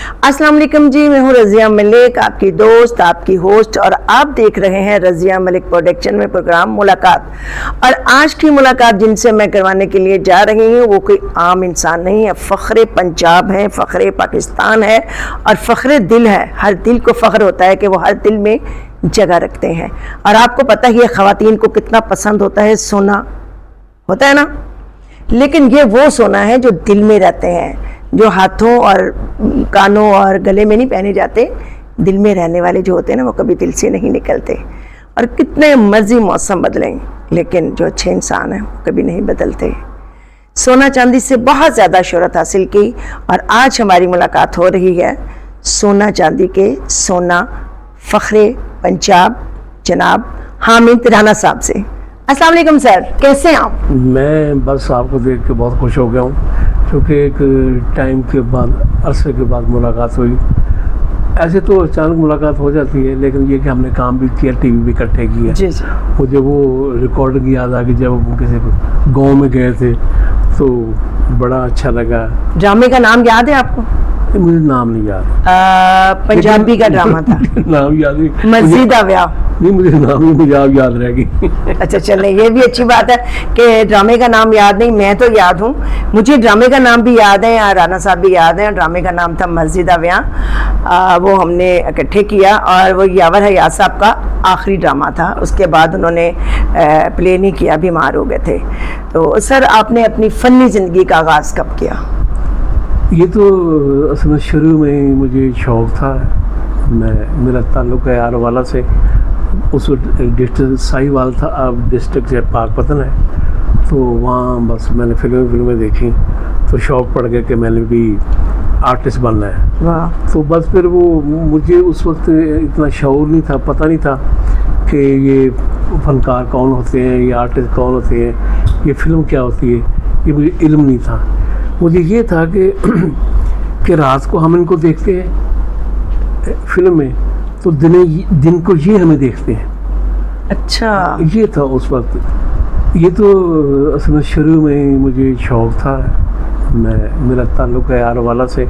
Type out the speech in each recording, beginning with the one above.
अस्सलाम वालेकुम जी, मैं हूँ रज़िया मलिक, आपकी दोस्त, आपकी होस्ट, और आप देख रहे हैं रज़िया मलिक प्रोडक्शन में प्रोग्राम मुलाकात। और आज की मुलाकात जिनसे मैं करवाने के लिए जा रही हूँ वो कोई आम इंसान नहीं है, फ़ख्र पंजाब है, फ़ख्र पाकिस्तान है और फ़ख्र दिल है। हर दिल को फ़ख्र होता है कि वो हर दिल में जगह रखते हैं। और आपको पता ही है ख़वातीन को कितना पसंद होता है सोना, होता है ना, लेकिन ये वो सोना है जो दिल में रहते हैं, जो हाथों और कानों और गले में नहीं पहने जाते, दिल में रहने वाले जो होते हैं ना वो कभी दिल से नहीं निकलते। और कितने मर्जी मौसम बदलें लेकिन जो अच्छे इंसान हैं वो कभी नहीं बदलते। सोना चांदी से बहुत ज़्यादा शोहरत हासिल की और आज हमारी मुलाकात हो रही है सोना चांदी के सोना फ़ख्र पंजाब जनाब हामिद राना साहब से। अस्सलाम वालेकुम सर, कैसे हैं आप? मैं बस आपको देख के बहुत खुश हो गया हूँ, क्योंकि एक टाइम के बाद, अरसे के बाद मुलाकात हुई। ऐसे तो अचानक मुलाकात हो जाती है, लेकिन ये कि हमने काम भी किया, टीवी भी इकट्ठे किया। जी जी। मुझे वो रिकॉर्डिंग याद आ गई जब हम किसी गांव में गए थे, तो बड़ा अच्छा लगा। ड्रामे का नाम याद है आपको? मुझे नाम नहीं याद। पंजाबी का ड्रामा था। नाम याद नहीं, मस्जिद व्याह। नहीं मुझे नाम नहीं, मुझे आप याद रह गई। अच्छा चले, ये भी अच्छी बात है कि ड्रामे का नाम याद नहीं, मैं तो याद हूँ, मुझे ड्रामे का नाम भी याद है, राना साहब भी याद है। ड्रामे का नाम था मस्जिद व्याह, वो हमने इकट्ठे किया और वो यावर हयात साहब का आखिरी ड्रामा था। उसके बाद उन्होंने प्ले नहीं किया, बीमार हो गए थे। तो सर आपने अपनी फ़नी ज़िंदगी का आगाज़ कब किया? ये तो असल में शुरू में ही मुझे शौक़ था। मेरा ताल्लुक़ है आरवाला से, उस डिस्ट्रिक्ट साहिवाल था, अब डिस्ट्रिक्ट से पाकपतन है। तो वहाँ बस मैंने फिल्में देखी, तो शौक़ पड़ गया कि मैंने भी आर्टिस्ट बनना है। वाह। तो बस फिर वो मुझे उस वक्त इतना शऊर नहीं था, पता नहीं था कि ये फ़नकार कौन होते हैं, ये आर्टिस्ट कौन होते हैं, ये फ़िल्म क्या होती है, ये मुझे इल्म नहीं था। मुझे ये था कि रात को हम इनको देखते हैं फिल्म में, तो दिन को ये हमें देखते हैं। अच्छा, ये था उस वक्त। ये तो असल में शुरू में ही मुझे शौक़ था। मेरा ताल्लुक़ है आरवाला से,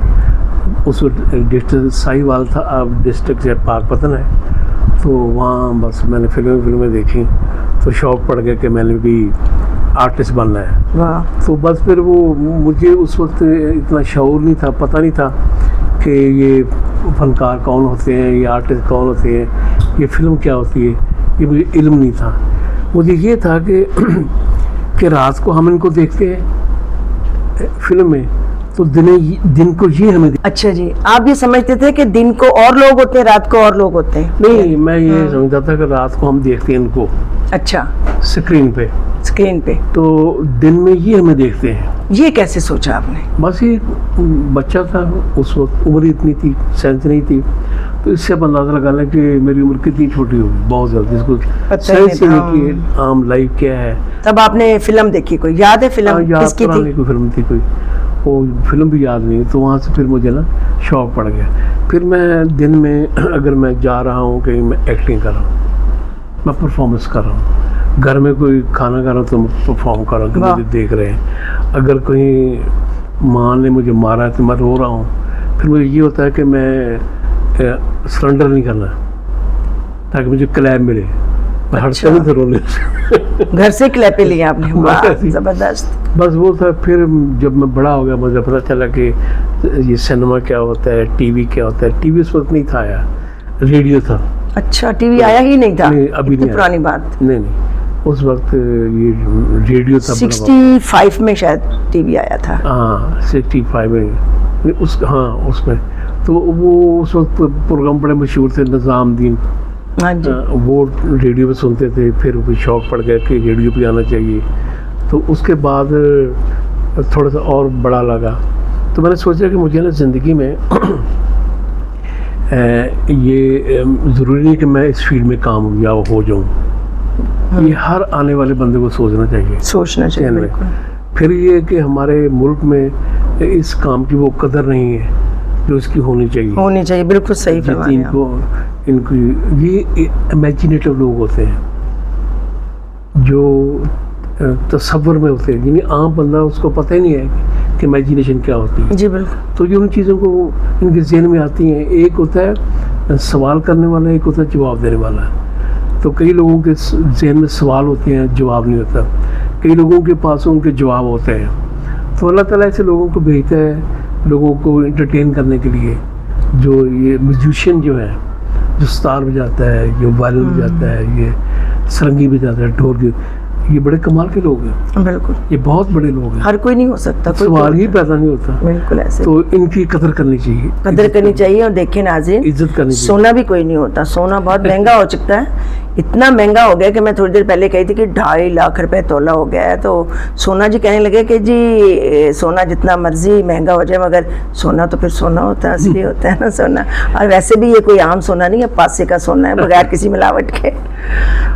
उस डिस्ट्रिक्ट साहिवाल था, अब डिस्ट्रिक्ट से पाकपतन है। तो वहाँ बस मैंने फिल्में देखी, तो शौक़ पड़ गया कि मैंने भी आर्टिस्ट बनना है। वाह। तो बस फिर वो मुझे उस वक्त इतना शऊर नहीं था, पता नहीं था कि ये फ़नकार कौन होते हैं, ये आर्टिस्ट कौन होते हैं, ये फ़िल्म क्या होती है, ये मुझे इल्म नहीं था। मुझे ये था कि रात को हम इनको देखते हैं फिल्म में, तो दिन को ये हमें। अच्छा जी, आप ये समझते थे कि दिन को और लोग होते हैं, रात को और लोग होते हैं? नहीं, मैं ये समझता था कि रात को हम देखते हैं इनको। अच्छा, स्क्रीन पे, तो दिन में ये हमें देखते हैं। ये कैसे सोचा आपने? बस ये बच्चा था उस वक्त, उम्र इतनी थी, सेंस नहीं थी, तो इससे अब अंदाज़ा लगा लें कि मेरी उम्र कितनी छोटी होगी, बहुत जल्दी। इसको सेंस ही नहीं कि आम लाइफ क्या है। तब आपने फिल्म देखी, कोई याद है फिल्म किसकी थी? कोई फिल्म थी कोई, वो फिल्म भी याद नहीं। तो वहाँ से फिर मुझे ना शौक़ पड़ गया। फिर मैं दिन में अगर मैं जा रहा हूँ कहीं, मैं एक्टिंग कर रहा हूँ, मैं परफॉर्मेंस कर रहा हूँ, घर में कोई खाना खा रहा हूँ तो मैं परफॉर्म कर रहा हूँ कि मुझे देख रहे हैं। अगर कोई माँ ने मुझे मारा है तो मैं रो रहा हूँ। फिर मुझे ये होता है कि मैं सरेंडर नहीं करना, ताकि मुझे क्लैप मिले। मैं हटता नहीं था रोने से। घर से क्लैपे लिए आपने? वाह, ज़बरदस्त। बस वो था। फिर जब मैं बड़ा हो गया मुझे पता चला कि ये सिनेमा क्या होता है, टीवी क्या होता है। टीवी उस वक्त नहीं था यार, रेडियो था। अच्छा, टीवी आया ही नहीं था? नहीं, अभी नहीं, पुरानी बात। नहीं, उस वक्त ये रेडियो था। 65 में शायद टीवी आया था। हाँ, 65 में उसमें तो वो उस वक्त प्रोग्राम बड़े मशहूर थे, निज़ामुद्दीन। हाँ जी। वो रेडियो पे सुनते थे। फिर वो शौक़ पड़ गया कि रेडियो पे आना चाहिए। तो उसके बाद थोड़ा सा और बड़ा लगा, तो मैंने सोचा कि मुझे ना ज़िंदगी में ये ज़रूरी नहीं कि मैं इस फील्ड में कामयाब हो जाऊँ। ये हर आने वाले बंदे को सोचना चाहिए। बिल्कुल। फिर ये कि हमारे मुल्क में इस काम की वो कदर नहीं है जो इसकी होनी चाहिए। बिल्कुल सही फरमाया। इनको ये इमेजिनेटिव लोग होते हैं जो तसव्वुर में होते हैं, यानी आम बंदा उसको पता ही नहीं है कि इमेजिनेशन क्या होती है। जी बिल्कुल। तो ये उन चीज़ों को इनके जहन में आती हैं। एक होता है सवाल करने वाला, एक होता है जवाब देने वाला। तो कई लोगों के जहन में सवाल होते हैं, जवाब नहीं होता। कई लोगों के पास उनके जवाब होते हैं। तो अल्लाह ताला ऐसे लोगों को भेजता है लोगों को इंटरटेन करने के लिए। जो ये म्यूजिशियन जो है, जो सितार बजाता है, जो वायलिन बजाता है, ये सरंगी बजाता है, ढोल, ये बड़े कमाल के लोग हैं। बिल्कुल, ये बहुत बड़े लोग हैं। हर कोई नहीं हो सकता, कोई सवाल ही पैदा नहीं होता। बिल्कुल ऐसे। तो इनकी कदर करनी चाहिए, कदर करनी चाहिए। और देखिए नाज़रीन, इज्जत करनी चाहिए। सोना भी कोई नहीं होता। सोना बहुत महंगा हो चुका है। इतना महंगा हो गया कि मैं थोड़ी देर पहले कही थी कि 2.5 लाख रुपए तोला हो गया है। तो सोना जी कहने लगे कि जी सोना जितना मर्जी महंगा हो जाए, मगर सोना तो फिर सोना होता है, असली होता है ना सोना। और वैसे भी ये कोई आम सोना नहीं है, पासे का सोना है, बगैर किसी मिलावट के।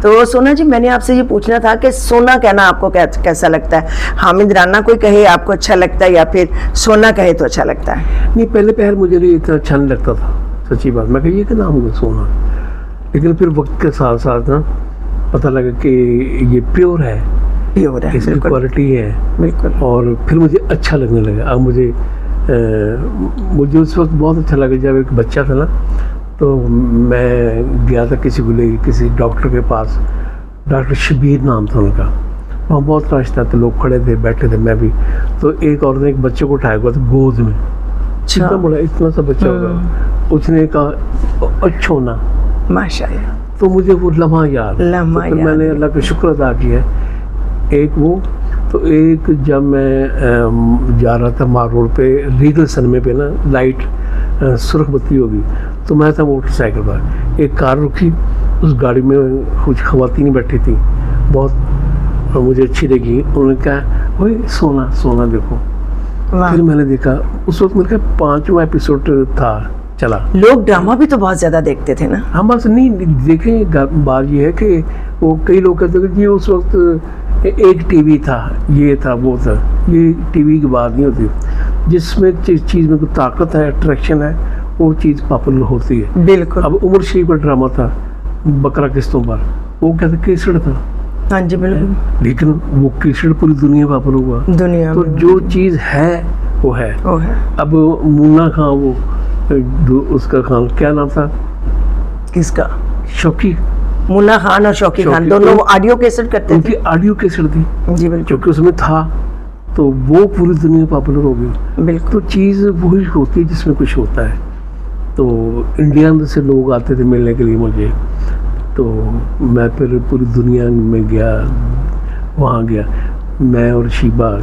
तो सोना जी, मैंने आपसे ये पूछना था कि सोना कहना आपको कैसा लगता है? हामिद राना कोई कहे आपको अच्छा लगता है, या फिर सोना कहे तो अच्छा लगता है? नहीं, पहले पहल मुझे नहीं इतना अच्छा नहीं लगता था, सच्ची बात। मैं कही कि नाम होगा सोना, लेकिन फिर वक्त के साथ साथ ना पता लगा कि ये प्योर है, प्योर है, इसकी क्वालिटी है। बिल्कुल। और फिर मुझे अच्छा लगने लगा। अब मुझे उस वक्त बहुत अच्छा लगा जब एक बच्चा था ना, तो मैं गया था किसी डॉक्टर के पास। डॉक्टर शबीर नाम था उनका। वहाँ बहुत रश था, तो लोग खड़े थे, बैठे थे, मैं भी। तो एक औरत ने एक बच्चे को उठाया हुआ था गोद में, इतना बड़ा, इतना सा बच्चा होगा। उसने कहा अच्छो ना, माशाल्लाह। तो मुझे वो लम्हा याद। तो फिर मैंने अल्लाह का शुक्र अदा किया। एक वो, तो एक जब मैं जा रहा था मार रोड पे, रीगल सनमे पे ना लाइट सुर्ख बत्ती होगी, तो मैं था मोटरसाइकिल पर। एक कार रुकी, उस गाड़ी में कुछ ख़वातीन बैठी थी, बहुत मुझे अच्छी लगी। उन्होंने कहा ओए सोना सोना देखो। फिर मैंने देखा, उस वक्त मेरे का 5वां एपिसोड था चला। लोग ड्रामा भी तो बहुत ज्यादा देखते थे ना। हम बस नहीं देखें। बात ये है कि वो कई लोग कहते हैं कि उस वक्त एक टीवी था, ये था, वो था। ये टीवी की बात नहीं होती। जिसमें चीज़ में कोई ताकत है, अट्रैक्शन है, वो चीज़ पॉपुलर होती है। बिल्कुल। अब उमर शरीफ का ड्रामा था बकरा किस्तों पर, वो कहते केसर था। हाँ जी बिल्कुल। लेकिन वो केसर पूरी दुनिया पॉपुलर हुआ। दुनिया तो जो चीज़ है वो है। अब मुन्ना खां, वो उसका खान क्या नाम था, किसका? शौकी। मुन्ना खान और शौकी खान दोनों ऑडियो कैसेट करते थे। उनकी ऑडियो कैसेट थी जी बिल्कुल, क्योंकि उसमें था, तो वो पूरी दुनिया पॉपुलर हो गई। बिल्कुल। तो चीज़ वही होती है जिसमें कुछ होता है। तो इंडिया में से लोग आते थे मिलने के लिए मुझे, तो मैं फिर पूरी दुनिया में गया, वहाँ गया मैं और शीबा।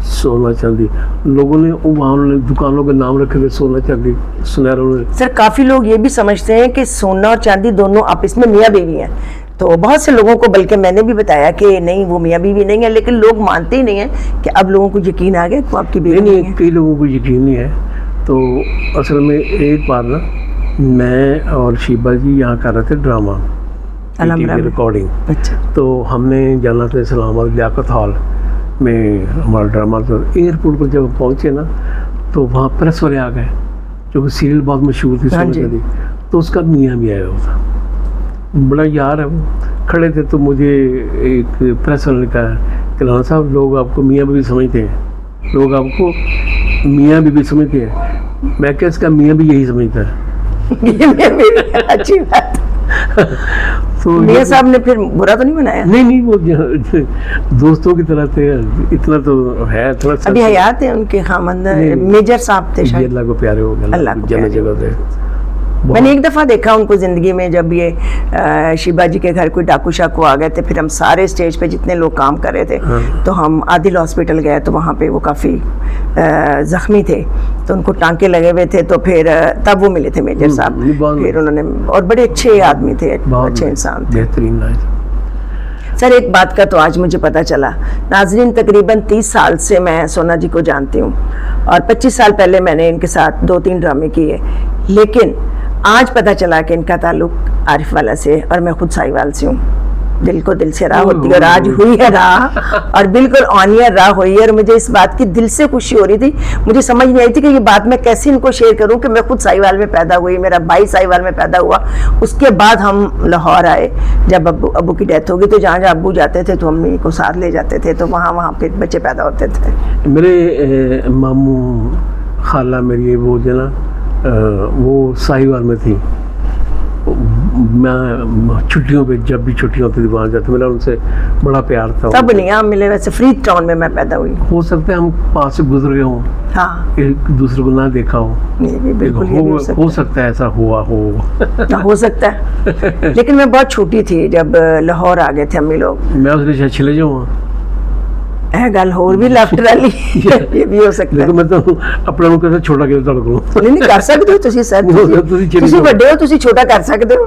सोना चांदी लोगों ने वहाँ दुकानों के नाम रखे थे, सोना चांदी सुनहरा। सर काफ़ी लोग ये भी समझते हैं कि सोना और चांदी दोनों आपस में मियाँ बीवी हैं। तो बहुत से लोगों को, बल्कि मैंने भी बताया कि नहीं वो मियाँ बीवी नहीं है, लेकिन लोग मानते ही नहीं है कि अब लोगों को यकीन आ गया कि आपकी बीवी नहीं है। कई लोगों को यकीन नहीं है। तो असल में एक बार ना, मैं और शीबा जी यहाँ कर रहे थे ड्रामा रिकॉर्डिंग। अच्छा। तो हमने जाना था इस्लामाबाद लियाकत हॉल में हमारा ड्रामा। तो एयरपोर्ट पर जब पहुँचे ना, तो वहाँ प्रेस वाले आ गए, क्योंकि सीरियल बहुत मशहूर थी सोना चांदी। तो उसका मियाँ भी आया हुआ था, बड़ा यार है वो। खड़े थे, तो मुझे एक प्रेस वाले ने कहा कि राणा साहब, लोग आपको मियाँ बीवी समझते हैं, लोग आपको मियाँ बीवी समझते हैं। मैं क्या, इसका मियाँ भी यही समझता है। अच्छी बात। तो मियाँ साहब ने फिर बुरा तो नहीं बनाया? नहीं, वो दोस्तों की तरह थे, इतना तो है थोड़ा सा। अभी हयात है उनके खामंद, मेजर साहब थे शायद। अल्लाह को प्यारे हो गए, अल्लाह को जगह थे। मैंने एक दफ़ा देखा उनको ज़िंदगी में, जब ये शीबा जी के घर कोई डाकू शाकू आ गए थे, फिर हम सारे स्टेज पे जितने लोग काम कर रहे थे, तो हम आदिल हॉस्पिटल गए, तो वहाँ पे वो काफ़ी ज़ख्मी थे, तो उनको टांके लगे हुए थे। तो फिर तब वो मिले थे मेजर साहब, फिर उन्होंने, और बड़े अच्छे आदमी थे, अच्छे इंसान थे, बेहतरीन। सर एक बात का तो आज मुझे पता चला, नाजरीन तकरीबन 30 साल से मैं सोना जी को जानती हूँ, और 25 साल पहले मैंने इनके साथ 2-3 ड्रामे किए, लेकिन आज पता चला कि इनका ताल्लुक आरिफ वाला से, और मैं खुद साहिवाल से हूँ। दिल को दिल से राह होती है और आज हुई है राह, और बिल्कुल ऑन ईयर राह हुई है। और मुझे इस बात की दिल से खुशी हो रही थी, मुझे समझ नहीं आई थी कि ये बात मैं कैसे इनको शेयर करूं कि मैं खुद साहिवाल में पैदा हुई, मेरा भाई साहिवाल में पैदा हुआ, उसके बाद हम लाहौर आए। जब अब्बू की डेथ हो गई तो जहाँ जहाँ अब्बू जाते थे तो अम्मी को साथ ले जाते थे, तो वहाँ पे बच्चे पैदा होते थे। मेरे मामू खाला मेरी वो जो ना वो साहिवाल में थी। मैं छुट्टियों पे जब भी छुट्टियां होती थी वहाँ जाते, मेरा उनसे बड़ा प्यार था। तब नहीं हम मिले, वैसे फ्रीड टाउन में मैं पैदा हुई। हो सकता है हम पास से गुजर गए हों, हाँ, एक दूसरे को ना देखा हो। ये भी बिल्कुल ये भी हो सकता है ऐसा हुआ हो। हो सकता है। लेकिन मैं बहुत छोटी थी जब लाहौर आ गए थे अम्मी लोग। मैं उसने शायद चले जाऊँ गल होर भी लाफ्टर वाली ये भी हो सकता है। देखो मैं तो अपने ਨੂੰ कैसे छोटा किया तड़को नहीं कर सकते हो ਤੁਸੀਂ सर, ਤੁਸੀਂ ਵੱਡੇ ਹੋ, ਤੁਸੀਂ छोटा कर सकते हो।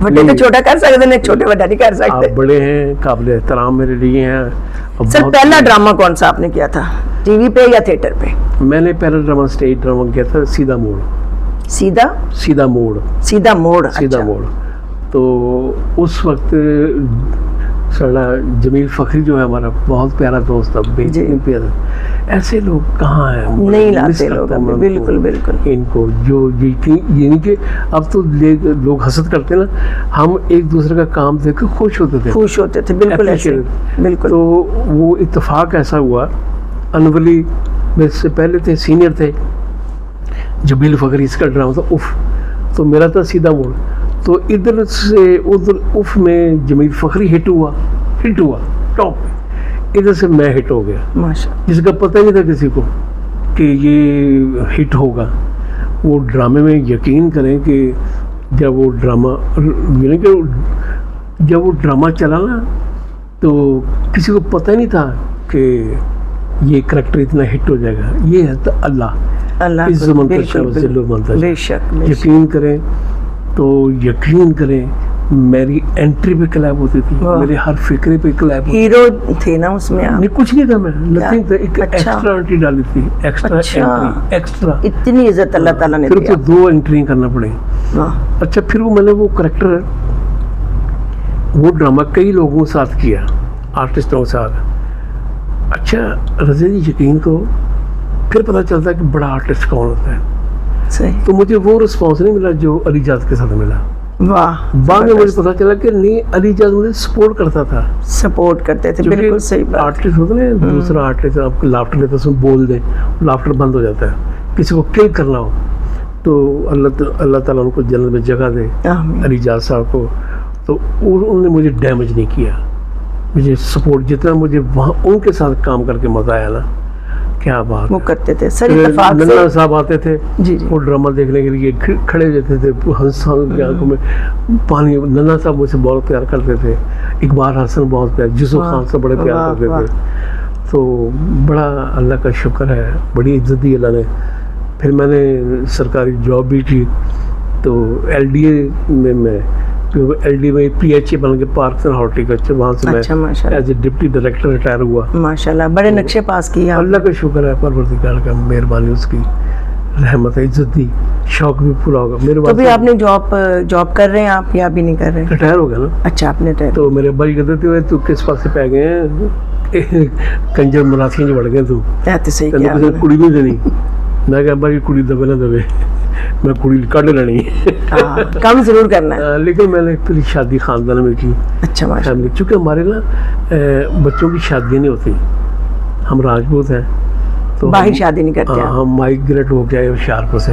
ਵੱਡੇ तो छोटा कर सकते हैं, छोटे ਵੱਡਾ नहीं कर सकते। आप बड़े हैं, काबिल एहतराम मेरे लिए हैं। सर पहला ड्रामा कौन सा आपने किया था, टीवी पे या थिएटर पे? मैंने पहला ड्रामा स्टेज ड्रामा किया था सीधा मोड़। सीधा सीधा मोड़ सीधा मोड़ सीधा मोड़। तो उस वक्त साला जमील फखरी जो है हमारा बहुत प्यारा दोस्त था, बेहतरीन प्यारा। ऐसे लोग कहाँ हैं, नहीं लाते लोग अभी, बिल्कुल बिल्कुल। इनको जो यानी कि अब तो लोग हसद करते हैं ना, हम एक दूसरे का काम देख के खुश होते थे, बिल्कुल ऐसे, बिल्कुल। तो वो इत्तेफाक ऐसा हुआ, अनवली मेरे से पहले थे, सीनियर थे, जमील फखरी इसका ड्रामा था उफ, तो मेरा था सीधा मोड़। तो इधर से उधर उफ में जमील फखरी हिट हुआ टॉप, इधर से मैं हिट हो गया, माशाअल्लाह, जिसका पता नहीं था किसी को कि ये हिट होगा। वो ड्रामे में यकीन करें कि जब वो ड्रामा यानी कि जब वो ड्रामा चला ना तो किसी को पता नहीं था कि ये करैक्टर इतना हिट हो जाएगा। ये है तो अल्लाह इस ज़मान का शाबाश, बेशक। यकीन करें तो यकीन करें मेरी एंट्री पे क्लैप होती थी, मेरे हर फिक्रे पे क्लैप होती थी। हीरो थे ना उसमें आप? नहीं कुछ नहीं था, मैं नथिंग था, एक अच्छा। एक्स्ट्रा एंट्री डाली थी, एक्स्ट्रा एंट्री, एक्स्ट्रा। इतनी इज्जत अल्लाह ताला ने फिर दिया। तो 2 एंट्री करना पड़ी। अच्छा फिर वो मैंने वो करैक्टर वो ड्रामा कई लोगों के साथ किया, आर्टिस्टों के साथ। अच्छा रज़िया जी यकीन करो फिर पता चलता है कि बड़ा आर्टिस्ट कौन होता है। सही। तो मुझे वो रिस्पॉन्स नहीं मिला जो अली जाद के साथ मिला। वाह, बाद में मुझे पता चला कि नहीं, अली जाद मुझे सपोर्ट करता था, सपोर्ट करते थे, बिल्कुल सही बात। आर्टिस्ट होता है ना, दूसरा आर्टिस्ट आपको लाफ्टर देता है, उसमें बोल दे, लाफ्टर बंद हो जाता है। किसी को किल करना हो तो अल्लाह ताला उनको जन्नत में जगह दे, अली जाद साहब को। तो उन्होंने मुझे डैमेज नहीं किया, मुझे सपोर्ट, जितना मुझे वहाँ उनके साथ काम करके मजा आया ना, क्या बात वो करते थे सर। नन्ना साहब आते थे जी। वो ड्रामा देखने के लिए खड़े रहते थे, हंस की आंखों में पानी। नन्ना साहब मुझसे बहुत प्यार करते थे, इकबाल हसन बहुत प्यार, यूसुफ खान से बड़े प्यार करते थे। तो बड़ा अल्लाह का शुक्र है, बड़ी इज्जत दी अल्लाह ने। फिर मैंने सरकारी जॉब भी की, तो LDA में मैं LDA में PHA बन के पार्क्स एंड हॉर्टिकल्चर, वहाँ से मैं as a deputy director retire हुआ। माशाल्लाह, बड़े नक्शे पास किए। अल्लाह का शुक्र है, परवरदिगार का मेहरबानी, उसकी रहमत है, इज्जत दी, शौक भी पूरा होगा मेरे। तो भी आपने जॉब कर रहे हैं आप या भी नहीं कर रहे? रिटायर हो गया ना। अच्छा, आपने रिटायर। तो मेरे अब्बा जी कहते थे तू किस पास से पै गए हैं, कंजर मुनाफियां जो बढ़ गए तू, तो सही किया, कुड़ी नहीं देनी। मैं कहा अब्बा जी कुड़ी दबे ना दबे, मैं कुड़ी कट लेनी काम जरूर करना है। लेकिन मैंने फिर शादी खानदान में की। अच्छा, फैमिली, चूँकि हमारे ना बच्चों की शादियाँ नहीं होती, हम राजपूत हैं तो बाहर शादी नहीं करते। हम माइग्रेट हो गए होशियारपुर से,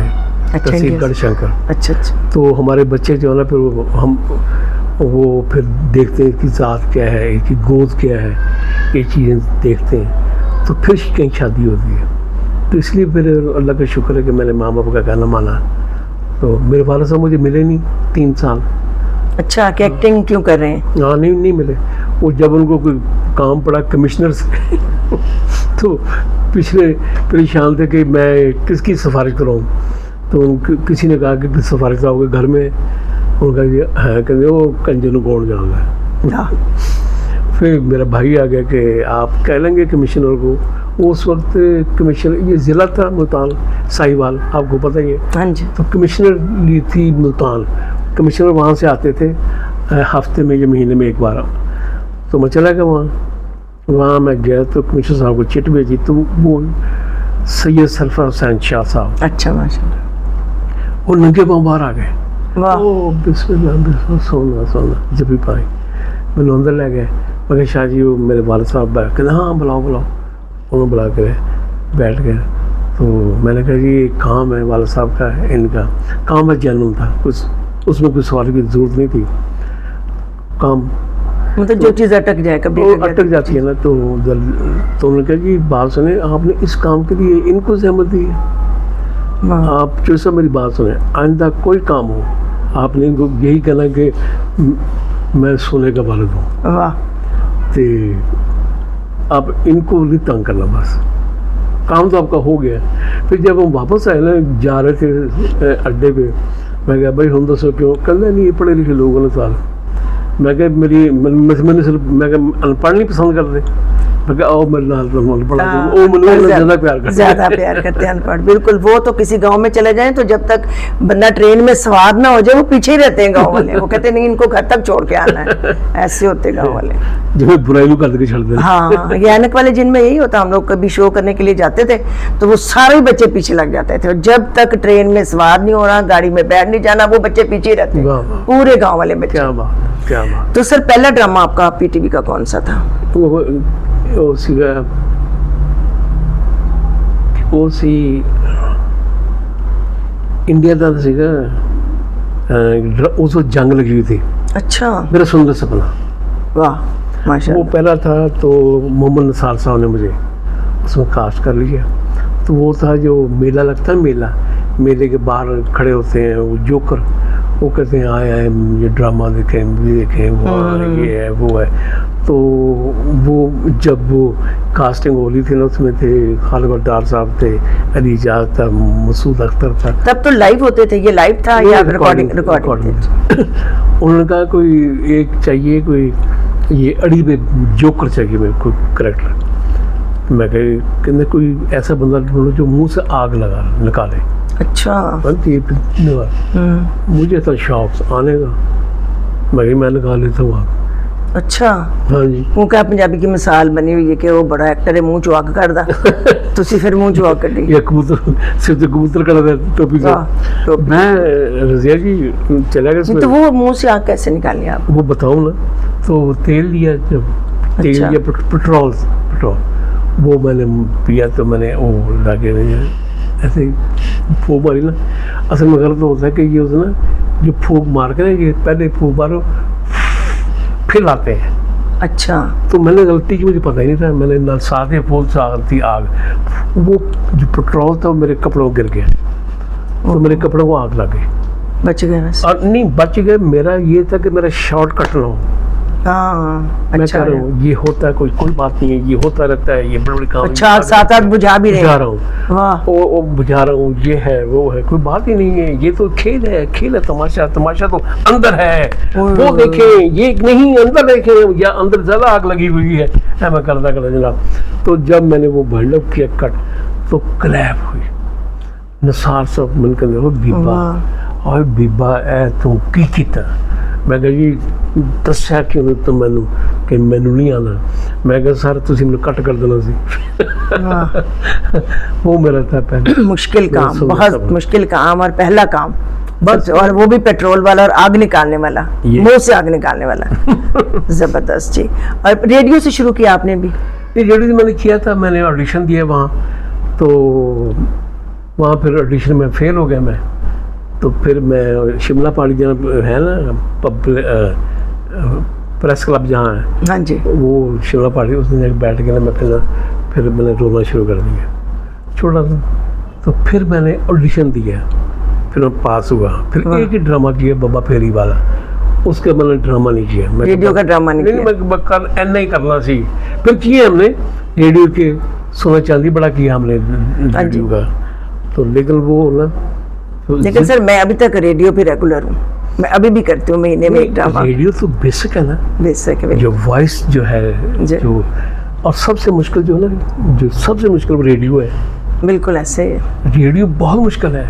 तहसील गढ़शंकर। अच्छा। तो हमारे बच्चे जो है ना, फिर हम वो फिर देखते हैं कि ज़ात क्या है, कि गोद क्या है, ये चीज़ें देखते हैं, तो फिर कहीं शादी होती है। तो इसलिए फिर अल्लाह का शुक्र है कि मैंने माँ बाप का कहना माना। तो मेरे वाले साहब मुझे मिले नहीं 3 साल। अच्छा, कि एक्टिंग क्यों कर रहे हैं? हाँ, नहीं मिले। वो जब उनको कोई काम पड़ा कमिश्नर से तो पिछले परेशान थे कि मैं किसकी सिफारिश कराऊँ। तो किसी ने कहा कि सिफारिश कराओगे घर में, उनका है कहते वो कंजर कौन जाऊँगा। फिर मेरा भाई आ गया कि आप कह लेंगे कमिश्नर को। उस वक्त कमिश्नर, ये ज़िला था मुल्तान साहिवाल, आपको पता ही है। हाँ जी। तो कमिश्नर ली थी मुल्तान, कमिश्नर वहाँ से आते थे हफ्ते में या महीने में एक बार। तो मैं चला गया वहाँ मैं गया तो कमिश्नर साहब को चिट भेजी, तो वो सैयद सरफराज हुसैन शाह साहब, अच्छा माशाल्लाह, वो नंगे पाँव बाहर आ गए। वाह, ओ बिस्मिल्लाह बिस्मिल्लाह, सोना जब भी पाए मैंने अंदर ले गए। मैं कहा शाह जी वो मेरे वालिद साहब बैठ कहते हाँ बुलाओ। उन्होंने बुला कर बैठ गए। तो मैंने कहा जी काम है वालिद साहब का, इनका काम है जेन्युइन था, कुछ उसमें कुछ सवाल की ज़रूरत नहीं थी। काम मतलब जो चीज़ अटक जाए कभी वो अटक जाती है ना। तो उन्होंने कहा जी बात सुने, आपने इस काम के लिए इनको सहमत दी है, आप जो सब मेरी बात सुने, आइंदा कोई काम हो आपने इनको यही कहना कि मैं सोने का वालिद हूँ। वाह, तो आप इनको नहीं तंग करना, बस काम तो आपका हो गया। फिर जब हम वापस आए ना, जा रहे थे अड्डे पे, मैं कहा भाई हम दसो क्यों, कहना नहीं ये पढ़े लिखे लोगों ने साल। मैं कहा मैंने सिर्फ मैं कहा अनपढ़ नहीं पसंद करते, मैं कहा ओ मेरे नाल पढ़ा वो मुझे ज़्यादा प्यार करते, ज़्यादा प्यार करते हैं अनपढ़। बिल्कुल, वो तो किसी गांव में चले जाएं तो जब तक बंदा ट्रेन में सवार ना हो जाए वो पीछे ही रहते हैं गांव वाले, वो कहते नहीं इनको घर तक छोड़ के आना है, ऐसे होते गांव वाले। जब बुराई कर के छोड़ देते। हाँ, ये ऐनक वाले जिनमें यही होता, हम लोग कभी शो करने के लिए जाते थे तो वो सारे बच्चे पीछे लग जाते थे, और जब तक ट्रेन में सवार नहीं होना, गाड़ी में बैठ नहीं जाना, वो बच्चे पीछे ही रहते हैं, पूरे गाँव वाले बच्चे। क्या बात। तो सर पहला ड्रामा आपका पीटीवी का कौन सा था? ਉਹ ਸੀ इंडिया का सीगा, उस वक्त जंग लगी हुई थी। अच्छा, मेरा सुंदर सपना। वाह माशाल्लाह। वो पहला था तो मोहम्मद निसार साहब ने मुझे उसमें कास्ट कर लिया। तो वो था जो मेला लगता है, मेले के बाहर खड़े होते हैं वो जोकर, वो कहते हैं आए ये ड्रामा देखें, मूवी देखें, वो ये है वो है। तो वो जब वो कास्टिंग हो रही थी ना, उसमें थे खालिद डार साहब थे, अली जाज था, मसूद अख्तर था। तब तो लाइव होते थे, ये लाइव था या रिकॉर्डिंग? उन्होंने कहा कोई एक चाहिए, कोई ये अड़ी पे जोकर चाहिए मेरे को करेक्टर। मैं कहते कोई ऐसा बंदा ढूंढो जो मुंह से आग निकाले। अच्छा, मुझे तो शौक आने का, मैं निकाल लेता हूँ आग। अच्छा, हाँ जी। वो क्या पंजाबी की मिसाल बनी हुई है कि वो बड़ा एक्टर है, मुंह चो अग करदा, तुसी फिर मुंह चो अग कड्डी। ये कबूतर सिर्फ कबूतर करदा टोपी से। मैं रज़िया जी चला गया। तो वो मुंह से आग कैसे निकाली आप? वो बताऊँ ना, तो तेल लिया, जब तेल लिया पेट्रोल वो मैंने पिया, तो मैंने वो लाके ऐसे फूक मारी ना। असल में गलत होता है कि ये होता ना, जो फूक मार के ना, ये पहले फूक मारो फिर आते हैं। अच्छा, तो मैंने गलती की, मुझे पता ही नहीं था, मैंने ना साथ ही फूल थी आग, वो जो पेट्रोल था वो मेरे कपड़ों गिर गया, तो मेरे कपड़ों को आग लग गई। बच गए बस? और नहीं बच गए, मेरा ये था कि मेरा शॉर्ट कट ना हो। हाँ, मैं कह रहा हूँ ये होता है, कोई बात नहीं है, ये होता रहता है, ये बड़ी काम। अच्छा, साथ बुझा भी बुझा रहा हूँ। वाह, वो बुझा रहा हूँ, ये है वो है, कोई बात ही नहीं है, ये तो खेल है, तमाशा तो अंदर है, वो देखें, ये नहीं अंदर देखें, या अंदर ज्यादा आग लगी हुई है। मैं करता जनाब। तो जब मैंने वो भंडप किया कट, तो क्लैप हुई। निसार साहब मन कर बीबा, और बीबा ए तू की कीता? मैं कहा जी दस्या क्यों तो मैनू कि मैनू नहीं आना। मैं कहा सर तुसीं मैनू कट कर देना सी। वो मेरा था पहला मुश्किल काम, बहुत मुश्किल काम, और पहला काम बस, और वो भी पेट्रोल वाला और आग निकालने वाला, मुंह से आग निकालने वाला। जबरदस्त जी। और रेडियो से शुरू किया आपने भी? रेडियो से मैंने किया था, मैंने ऑडिशन दिया वहाँ, तो वहाँ फिर ऑडिशन में फेल हो गया मैं। तो फिर मैं शिमला पहाड़ी जहाँ है ना प्रेस क्लब जहाँ है, हाँ जी, वो शिमला पहाड़ी, उसने जाकर बैठ के ना मैं फिर मैंने रोना शुरू कर दिया, छोड़ा था। तो फिर मैंने ऑडिशन दिया, फिर मैं पास हुआ। फिर एक ही ड्रामा किया, बाबा फेरी वाला, उसके मैंने ड्रामा नहीं किया। रेडियो का ड्रामा नहीं किया? मैं एन ही करना सी। फिर किए हमने रेडियो के, सोना चांदी बड़ा किया हमने रेडियो का। तो लेकिन वो ना, लेकिन सर मैं अभी तक रेडियो पे रेगुलर हूँ, मैं अभी भी करती हूँ महीने में एक ड्रामा। रेडियो तो बेसिक है ना, बेसिक है, जो वॉइस जो है जो, और सबसे मुश्किल जो है ना, जो सबसे मुश्किल वो रेडियो है। बिल्कुल ऐसे है, रेडियो बहुत मुश्किल है।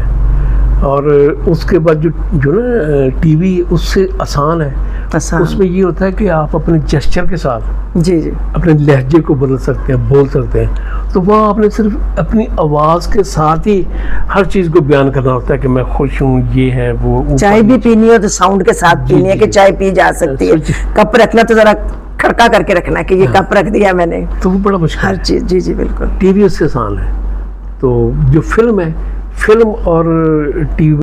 और उसके बाद जो जो ना टीवी उससे आसान है। आसान। उसमें ये होता है कि आप अपने जेस्चर के साथ जी जी अपने लहजे को बदल सकते हैं, बोल सकते हैं। तो वहाँ आपने सिर्फ अपनी आवाज़ के साथ ही हर चीज़ को बयान करना होता है कि मैं खुश हूँ, ये है वो ऊपर चाय भी पीनी हो तो साउंड के साथ जी, पीनी है जी, कि जी। चाय पी जा सकती है। जी। कप रखना तो जरा खड़का करके रखना कि ये कप रख दिया मैंने। तो वो बड़ा मुश्किल हर है। चीज जी जी बिल्कुल। टीवी उससे आसान है। तो जो फिल्म है, फिल्म और टीवी